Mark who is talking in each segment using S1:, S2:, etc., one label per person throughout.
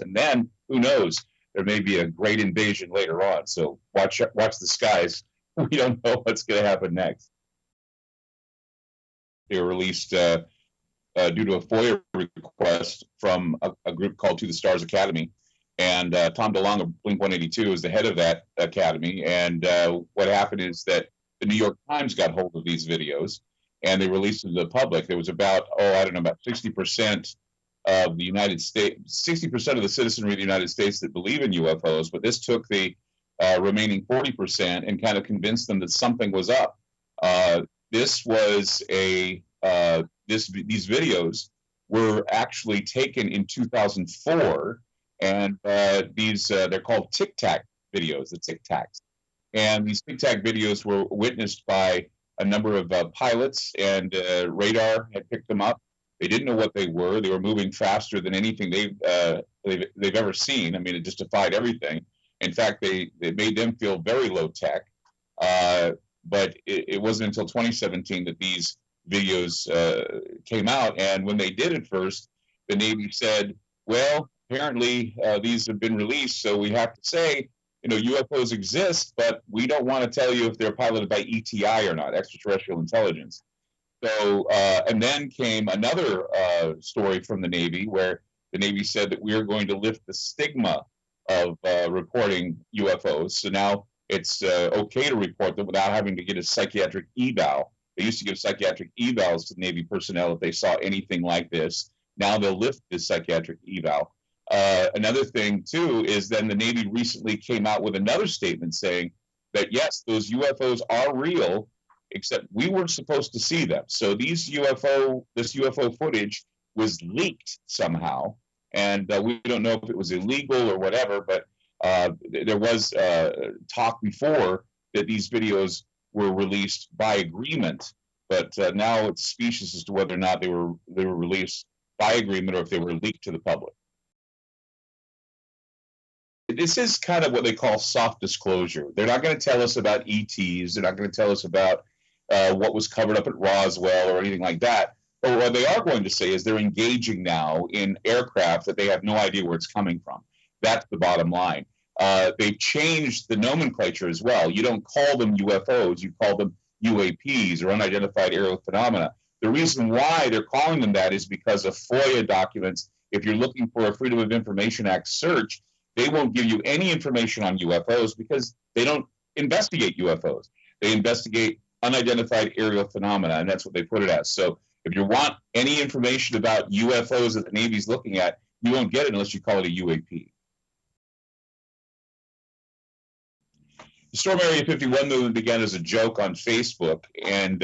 S1: And then, who knows, there may be a great invasion later on. So watch the skies. We don't know what's going to happen next. They were released due to a FOIA request from a group called To the Stars Academy. And Tom DeLonge of Blink-182 is the head of that academy. And what happened is that the New York Times got hold of these videos, and they released them to the public. There was about 60% of the United States, 60% of the citizenry of the United States that believe in UFOs, but this took the remaining 40% and kind of convinced them that something was up. These videos were actually taken in 2004, and they're called Tic Tac videos, the Tic Tacs. And these Tic Tac videos were witnessed by a number of pilots, and radar had picked them up. They didn't know what they were. They were moving faster than anything they've ever seen. I mean, it just defied everything. In fact, they made them feel very low tech. But it wasn't until 2017 that these videos came out. And when they did at first, the Navy said, well, apparently these have been released, so we have to say, UFOs exist, but we don't want to tell you if they're piloted by ETI or not, extraterrestrial intelligence. So, and then came another story from the Navy where the Navy said that we are going to lift the stigma of reporting UFOs. So now it's okay to report them without having to get a psychiatric eval. They used to give psychiatric evals to Navy personnel if they saw anything like this. Now they'll lift this psychiatric eval. Another thing, too, is then the Navy recently came out with another statement saying that, yes, those UFOs are real, except we weren't supposed to see them. So this UFO footage was leaked somehow, and we don't know if it was illegal or whatever, but there was talk before that these videos were released by agreement, but now it's specious as to whether or not they were released by agreement or if they were leaked to the public. This is kind of what they call soft disclosure. They're not going to tell us about ETs. They're not going to tell us about what was covered up at Roswell or anything like that. But what they are going to say is they're engaging now in aircraft that they have no idea where it's coming from. That's the bottom line. They've changed the nomenclature as well. You don't call them UFOs. You call them UAPs, or unidentified aerial phenomena. The reason why they're calling them that is because of FOIA documents. If you're looking for a Freedom of Information Act search, they won't give you any information on UFOs because they don't investigate UFOs. They investigate unidentified aerial phenomena, and that's what they put it as. So if you want any information about UFOs that the Navy's looking at, you won't get it unless you call it a UAP. The Storm Area 51 movement began as a joke on Facebook, and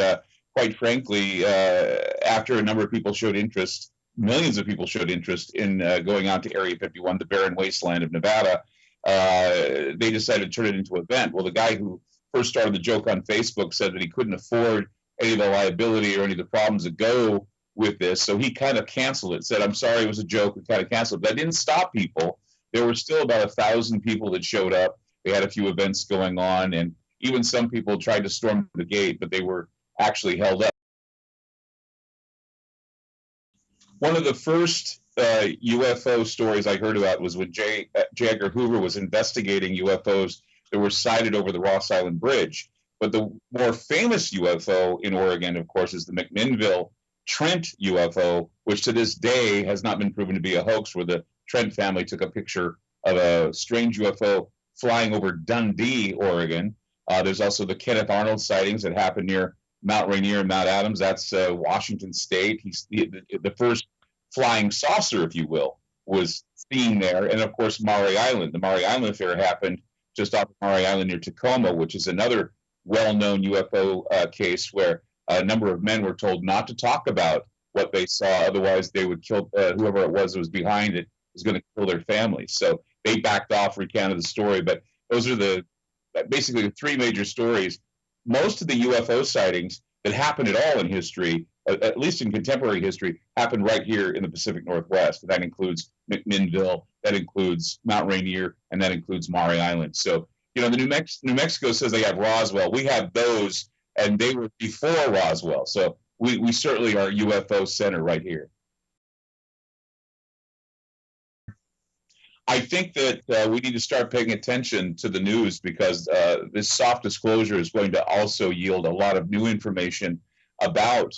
S1: quite frankly, after a number of people showed interest, millions of people showed interest in going out to Area 51, the barren wasteland of Nevada, they decided to turn it into an event. Well, the guy who first started the joke on Facebook said that he couldn't afford any of the liability or any of the problems that go with this, so he kind of canceled it, said, I'm sorry, it was a joke, we kind of canceled it. But that didn't stop people. There were still about 1,000 people that showed up. They had a few events going on, and even some people tried to storm the gate, but they were actually held up. One of the first UFO stories I heard about was when J. Edgar Hoover was investigating UFOs that were sighted over the Ross Island Bridge. But the more famous UFO in Oregon, of course, is the McMinnville Trent UFO, which to this day has not been proven to be a hoax, where the Trent family took a picture of a strange UFO flying over Dundee, Oregon. There's also the Kenneth Arnold sightings that happened near Mount Rainier and Mount Adams. That's Washington State. The first flying saucer, if you will, was seen there. And of course, Maury Island. The Maury Island affair happened just off of Maury Island near Tacoma, which is another well-known UFO case where a number of men were told not to talk about what they saw, otherwise they would kill whoever it was that was behind it was going to kill their families. So they backed off, recounted the story. But those are basically the three major stories. Most of the UFO sightings that happened at all in history, at least in contemporary history, happened right here in the Pacific Northwest. And that includes McMinnville, that includes Mount Rainier, and that includes Maury Island. So, the New Mexico says they have Roswell. We have those, and they were before Roswell. So we certainly are UFO center right here. I think that we need to start paying attention to the news because this soft disclosure is going to also yield a lot of new information about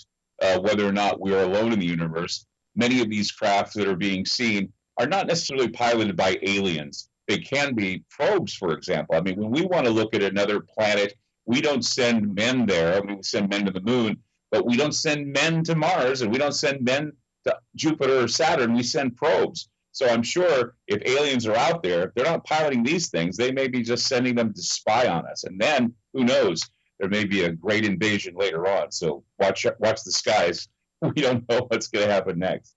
S1: whether or not we are alone in the universe. Many of these crafts that are being seen are not necessarily piloted by aliens. They can be probes, for example. I mean, when we want to look at another planet, we don't send men there. I mean, we send men to the moon, but we don't send men to Mars and we don't send men to Jupiter or Saturn. We send probes. So I'm sure if aliens are out there, they're not piloting these things. They may be just sending them to spy on us. And then who knows? There may be a great invasion later on. So watch the skies. We don't know what's going to happen next.